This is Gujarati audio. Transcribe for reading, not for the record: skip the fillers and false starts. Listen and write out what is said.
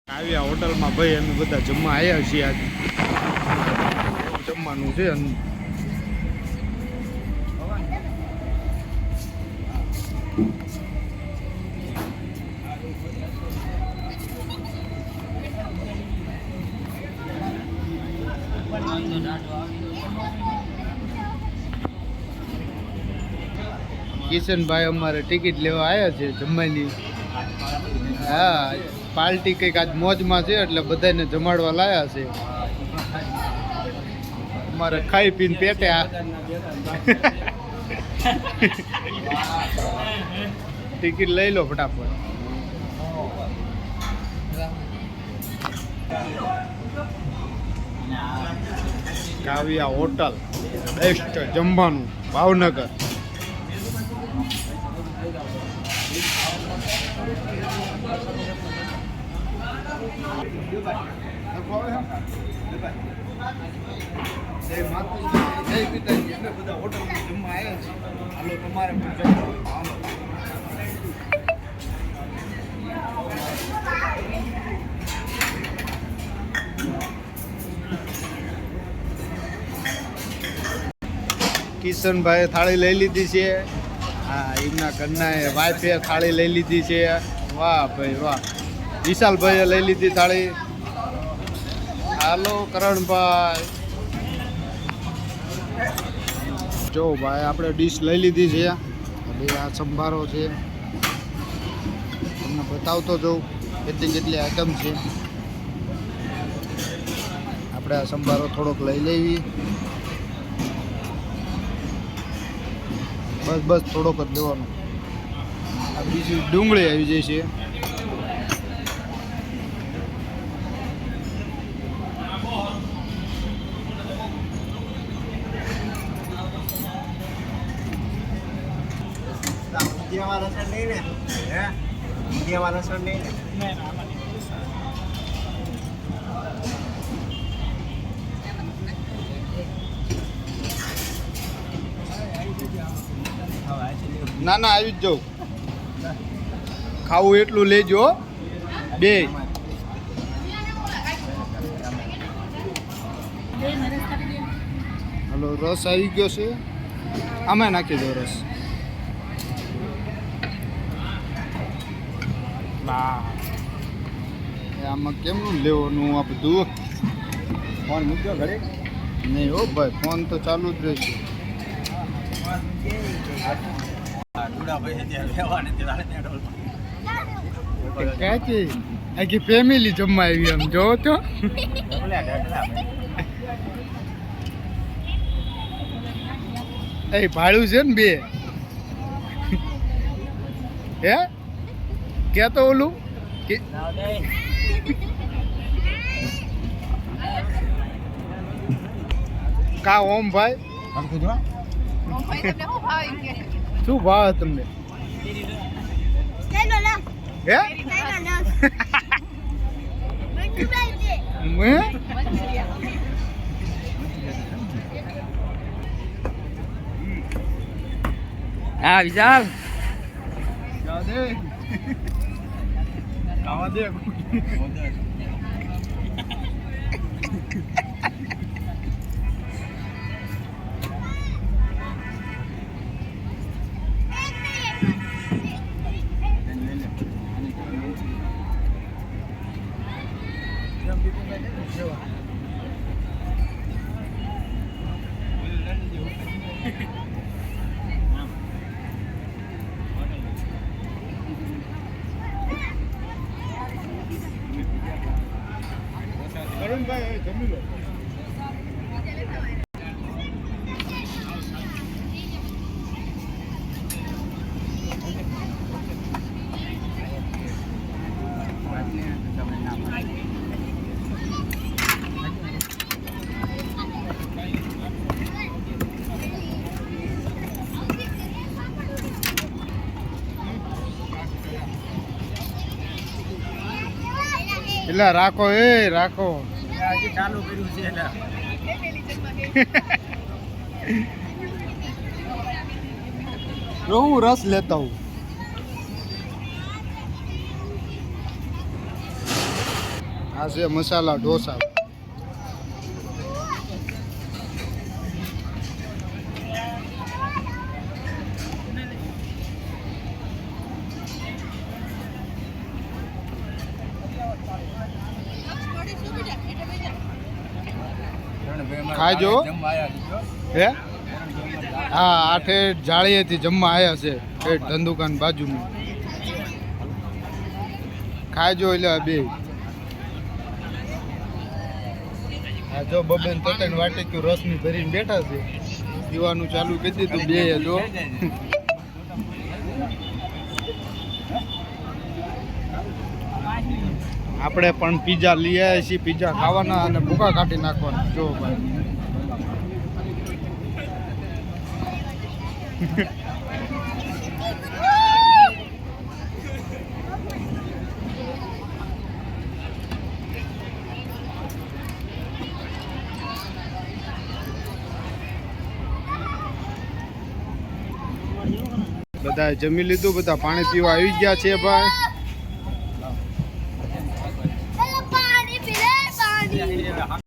આવ્યા હોટલમાં ભાઈ અમે બધા જમવા આવ્યા છીએ આજે જમવાનું છે કિશનભાઈ અમારે ટિકિટ લેવા આવ્યા છે જમવાની હા પાર્ટી કંઈક આજ મોજમાં છે એટલે બધાને જમાડવા લાયા છે અમારે ખાઈ પીને પેટે ટિકિટ લઈ લો ફટાફટ કાવ્યા હોટલ બેસ્ટ જમવાનું ભાવનગર કિશનભાઈ થાળી લઈ લીધી છે હા એમના ઘરના વાઈફે થાળી લઈ લીધી છે વાહ ભાઈ વાહ વિશાલભાઈએ લઈ લીધી થાળી હાલો કરણભાઈ જો ભાઈ આપણે ડીશ લઈ લીધી છે હવે આ સંભારો છે તમને બતાવતો જાઉં કેટલી કેટલી આઈટમ છે આપણે આ સંભારો થોડોક લઈ લેવી બસ બસ થોડોક જ લેવાનો આ બીજી ડુંગળી આવી જાય છે ના ના આવી જ જાઉં ખાવું એટલું લેજો બે હલો રસ આવી ગયો છે આમાં નાખી દો રસ આમાં કેમનું લેવાનું આ બધું ફોન મૂક્યો ઘરે નહીં હો ભાઈ ફોન તો ચાલુ જ રહેશે ક્યાંથી આખી ફેમિલી જમવા આવી એમ જોવો તો એ ભાડું છે ને બે હે ક્યાં તો ઓલું કા ઓમ ભાઈ શું ભાવ તમને હે હા વિશાલ ખાવા દે કરણભાઈ જમી લો એટલે રાખો એ રાખો ચાલુ કર્યું છે એટલે હું રસ લેતા હું આ છે મસાલા ઢોસા. ખાજો હે હા આઠે જાળીએથી જમવા આવ્યા છે ઠેઠ ધંધુકાન બાજુમાં. ખાજો એટલે બે હા જો બબેન તતન વાટીક્યું રસની ભરીને બેઠા છે. પીવાનું ચાલુ કરી દીધું બે જો. આપણે પણ પીઝા લઈ આવ્યા છીએ. પીઝા ખાવાના અને ભૂકા કાઢી નાખવાના. જો ભાઈ બધા જમી લીધું. બધા પાણી પીવા આવી ગયા છે ભાઈ.